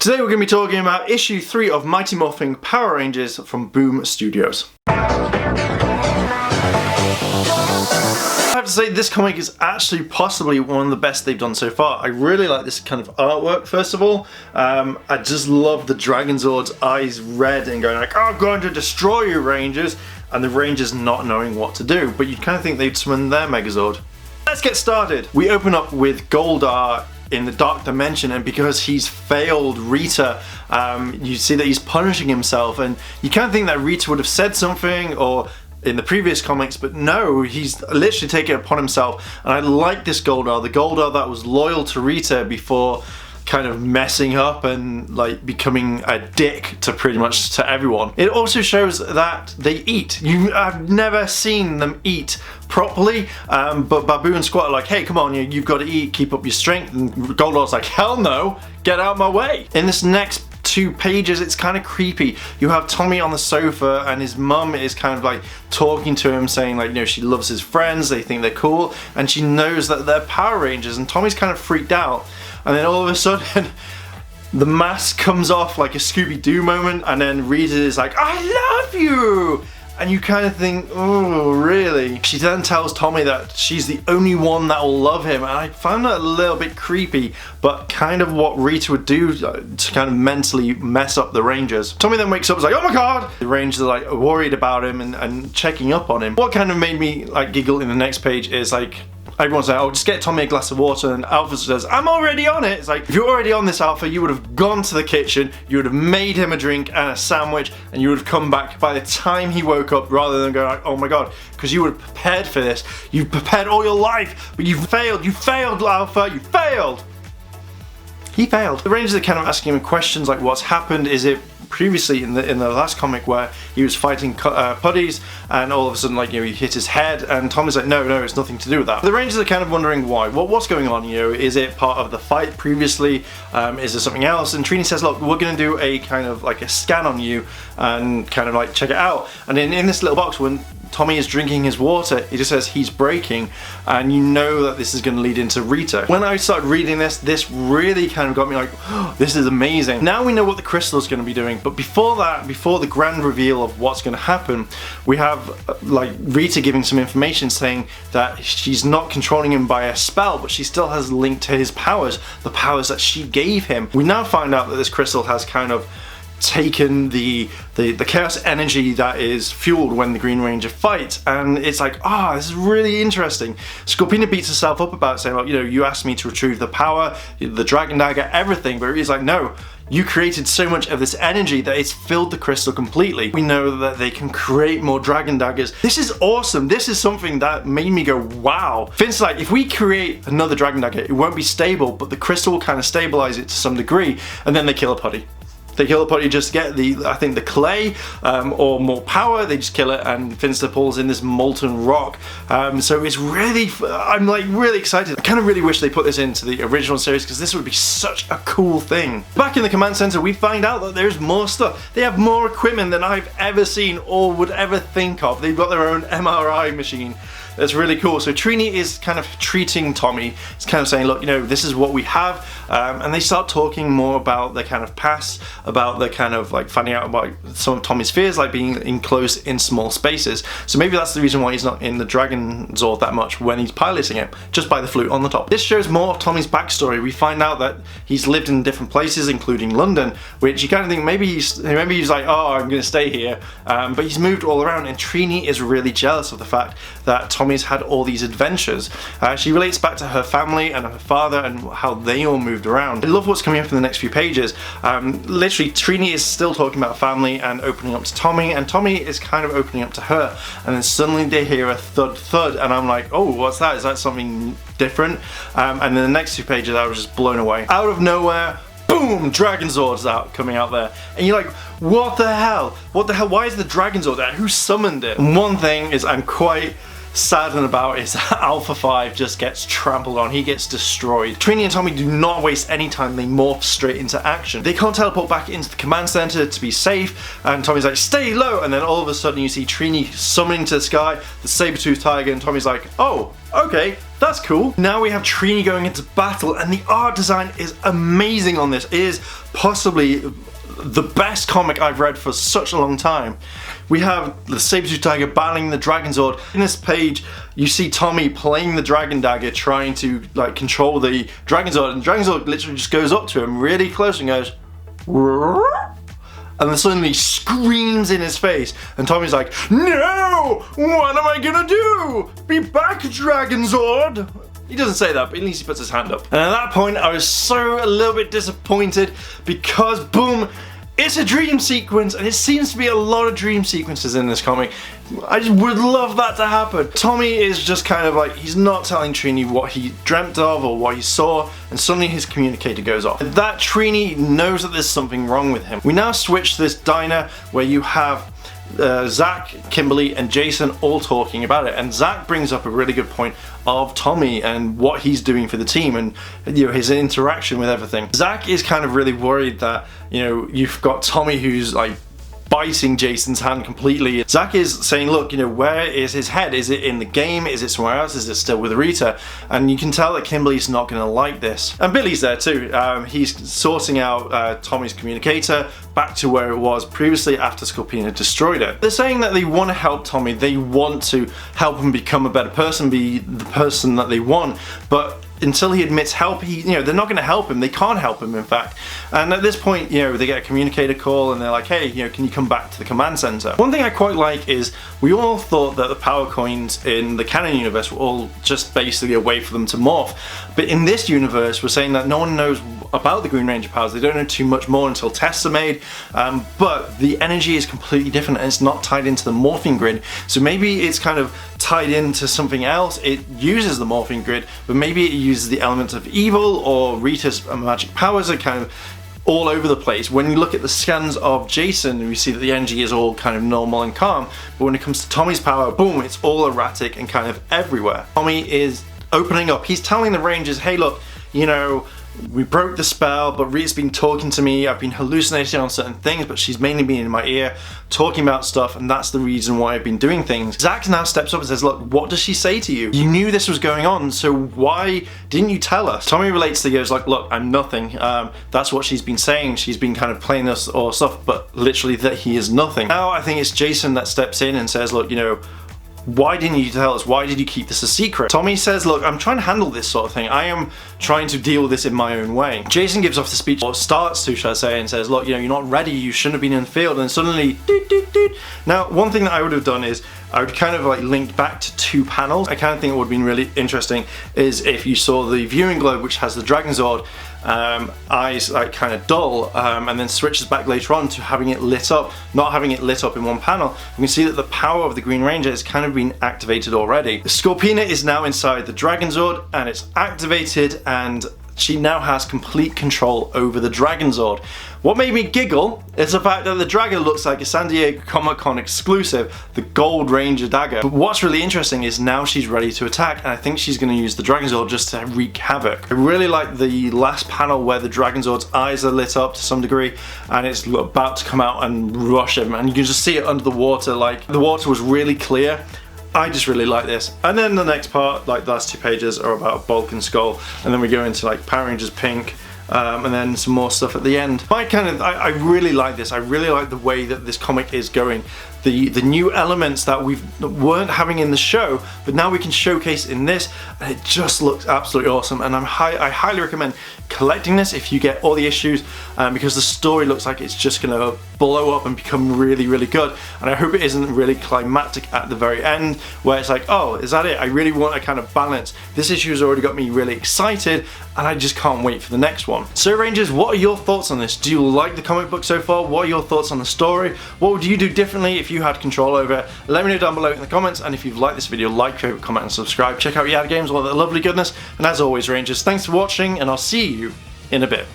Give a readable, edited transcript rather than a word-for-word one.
Today we're going to be talking about issue 3 of Mighty Morphin Power Rangers from Boom Studios. I have to say this comic is actually possibly one of the best they've done so far. I really like this kind of artwork first of all. I just love the Dragon Zord's eyes red and going like, I'm going to destroy you Rangers, and the Rangers not knowing what to do, but you'd kind of think they'd summon their Megazord. Let's get started. We open up with Goldar in the Dark Dimension, and because he's failed Rita, you see that he's punishing himself, and you kind of think that Rita would have said something or in the previous comics, but no, he's literally taken it upon himself. And I like this Goldar, the Goldar that was loyal to Rita before kind of messing up and like becoming a dick to pretty much to everyone. It also shows that they eat. I've never seen them eat properly, but Babu and Squat are like, hey, come on, you've got to eat, keep up your strength, and Goldar's like, hell no, get out of my way. In this next 2 pages, it's kind of creepy. You have Tommy on the sofa and his mum is kind of like talking to him, saying like, you know, she loves his friends, they think they're cool, and she knows that they're Power Rangers, and Tommy's kind of freaked out. And then all of a sudden the mask comes off like a Scooby-Doo moment, and then Rita is like, I love you! And you kind of think, oh, really? She then tells Tommy that she's the only one that will love him, and I found that a little bit creepy, but kind of what Rita would do to kind of mentally mess up the Rangers. Tommy then wakes up and is like, oh my god! The Rangers are like worried about him and checking up on him. What kind of made me like giggle in the next page is like, everyone's like, oh, just get Tommy a glass of water, and Alpha says, I'm already on it. It's like, if you're already on this, Alpha, you would have gone to the kitchen, you would have made him a drink and a sandwich, and you would have come back by the time he woke up, rather than going like, oh my god, because you would have prepared for this. You've prepared all your life, but you failed, Alpha, you failed. He failed. The Rangers are kind of asking him questions like, what's happened? Is it previously in the last comic where he was fighting putties and all of a sudden, like, you know, he hit his head, and Tommy's like, no, it's nothing to do with that. The Rangers are kind of wondering why. What's going on? You know, is it part of the fight previously? Is there something else? And Trini says, look, we're going to do a kind of like a scan on you and kind of like check it out. And in this little box, when Tommy is drinking his water, he just says he's breaking, and you know that this is going to lead into Rita. When I started reading this really kind of got me like, oh, this is amazing. Now we know what the crystal is going to be doing, but before that, before the grand reveal of what's going to happen, we have like Rita giving some information saying that she's not controlling him by a spell, but she still has a link to his powers, the powers that she gave him. We now find out that this crystal has kind of taken the chaos energy that is fueled when the Green Ranger fights, and it's like, this is really interesting. Scorpina beats herself up about it, saying, like, you know, you asked me to retrieve the power, the Dragon Dagger, everything, but he's like, no, you created so much of this energy that it's filled the crystal completely. We know that they can create more Dragon Daggers. This is awesome. This is something that made me go, wow. Finn's like, if we create another Dragon Dagger, it won't be stable, but the crystal will kind of stabilize it to some degree, and then they kill a putty. They kill the putty just to get the clay or more power. They just kill it, and Finster pulls in this molten rock. So it's really, I'm like really excited. I kind of really wish they put this into the original series, because this would be such a cool thing. Back in the command center, we find out that there's more stuff. They have more equipment than I've ever seen or would ever think of. They've got their own MRI machine. That's really cool. So Trini is kind of treating Tommy. It's kind of saying, look, you know, this is what we have. And they start talking more about their kind of past, about the kind of like finding out about some of Tommy's fears, like being enclosed in small spaces. So maybe that's the reason why he's not in the Dragon Zord that much when he's piloting it, just by the flute on the top. This shows more of Tommy's backstory. We find out that he's lived in different places, including London, which you kind of think maybe he's like, oh, I'm going to stay here. But he's moved all around, and Trini is really jealous of the fact that Tommy's had all these adventures. She relates back to her family and her father and how they all moved around. I love what's coming up in the next few pages. Literally, Trini is still talking about family and opening up to Tommy, and Tommy is kind of opening up to her, and then suddenly they hear a thud thud, and I'm like, oh, what's that? Is that something different? And then the next 2 pages I was just blown away. Out of nowhere, boom, Dragon Zord's coming out there, and you're like, what the hell? What the hell? Why is the Dragon Zord there? Who summoned it? And one thing is, I'm quite saddened about is that Alpha 5 just gets trampled on. He gets destroyed. Trini and Tommy do not waste any time. They morph straight into action. They can't teleport back into the command center to be safe, and Tommy's like, stay low, and then all of a sudden you see Trini summoning to the sky the saber-toothed tiger, and Tommy's like, oh, okay, that's cool. Now we have Trini going into battle, and the art design is amazing on this. It is possibly the best comic I've read for such a long time. We have the saber-toothed tiger battling the Dragon Zord. In this page, you see Tommy playing the Dragon Dagger, trying to like control the Dragon Zord, and the Dragon Zord literally just goes up to him really close and goes, and then suddenly screams in his face, and Tommy's like, no! What am I gonna do? Be back, Dragon Zord! He doesn't say that, but at least he puts his hand up. And at that point, I was so a little bit disappointed because, boom, it's a dream sequence, and it seems to be a lot of dream sequences in this comic. I just would love that to happen. Tommy is just kind of like, he's not telling Trini what he dreamt of or what he saw, and suddenly his communicator goes off. That Trini knows that there's something wrong with him. We now switch to this diner where you have Zach, Kimberly, and Jason all talking about it, and Zach brings up a really good point of Tommy and what he's doing for the team, and you know, his interaction with everything. Zach is kind of really worried that, you know, you've got Tommy who's like biting Jason's hand completely. Zach is saying, look, you know, where is his head? Is it in the game? Is it somewhere else? Is it still with Rita? And you can tell that Kimberly's not going to like this. And Billy's there too. He's sorting out Tommy's communicator back to where it was previously after Scorpina destroyed it. They're saying that they want to help Tommy. They want to help him become a better person, be the person that they want. But until he admits help, they're not going to help him. They can't help him, in fact. And at this point, they get a communicator call and they're like, hey, can you come back to the command center? One thing I quite like is we all thought that the power coins in the canon universe were all just basically a way for them to morph. But in this universe, we're saying that no one knows about the Green Ranger powers. They don't know too much more until tests are made, but the energy is completely different and it's not tied into the morphing grid. So maybe it's kind of tied into something else. It uses the morphing grid, but maybe it uses the elements of evil, or Rita's magic powers are kind of all over the place. When you look at the scans of Jason, we see that the energy is all kind of normal and calm, but when it comes to Tommy's power, boom, it's all erratic and kind of everywhere. Tommy is opening up. He's telling the Rangers, hey look, we broke the spell, but Rita's been talking to me. I've been hallucinating on certain things, but she's mainly been in my ear talking about stuff, and that's the reason why I've been doing things. Zach now steps up and says, look, what does she say to you? You knew this was going on, so why didn't you tell us? Tommy relates to the goes like, look, I'm nothing. That's what she's been saying. She's been kind of playing us or stuff, but literally that he is nothing. Now I think it's Jason that steps in and says, look, why didn't you tell us? Why did you keep this a secret? Tommy says, look, I'm trying to handle this sort of thing. I am trying to deal with this in my own way. Jason gives off the speech, or starts to, should I say, and says, look, you're not ready. You shouldn't have been in the field. And suddenly, doot, doot, doot. Now, one thing that I would have done is I would kind of like link back to two panels. I kind of think it would have been really interesting is if you saw the viewing globe, which has the Dragon Zord eyes like kind of dull, and then switches back later on to having it lit up, not having it lit up in one panel. You can see that the power of the Green Ranger has kind of been activated already. Scorpina is now inside the Dragon Zord and it's activated, and she now has complete control over the Dragon Zord. What made me giggle is the fact that the dragon looks like a San Diego Comic-Con exclusive, the Gold Ranger dagger. But what's really interesting is now she's ready to attack, and I think she's going to use the Dragon Zord just to wreak havoc. I really like the last panel where the Dragon Zord's eyes are lit up to some degree, and it's about to come out and rush him, and you can just see it under the water, like the water was really clear. I just really like this. And then the next part, like the last two pages, are about Bulk and Skull, and then we go into like Power Rangers Pink, and then some more stuff at the end. I really like this. I really like the way that this comic is going. The new elements that we weren't having in the show, but now we can showcase in this, and it just looks absolutely awesome. And I highly recommend collecting this if you get all the issues, because the story looks like it's just gonna blow up and become really, really good. And I hope it isn't really climactic at the very end, where it's like, oh, is that it? I really want a kind of balance. This issue has already got me really excited, and I just can't wait for the next one. So Rangers, what are your thoughts on this? Do you like the comic book so far? What are your thoughts on the story? What would you do differently if you had control over it? Let me know down below in the comments, and if you've liked this video, like, favorite, comment, and subscribe. Check out Yad Games, all that lovely goodness, and as always, Rangers, thanks for watching, and I'll see you in a bit.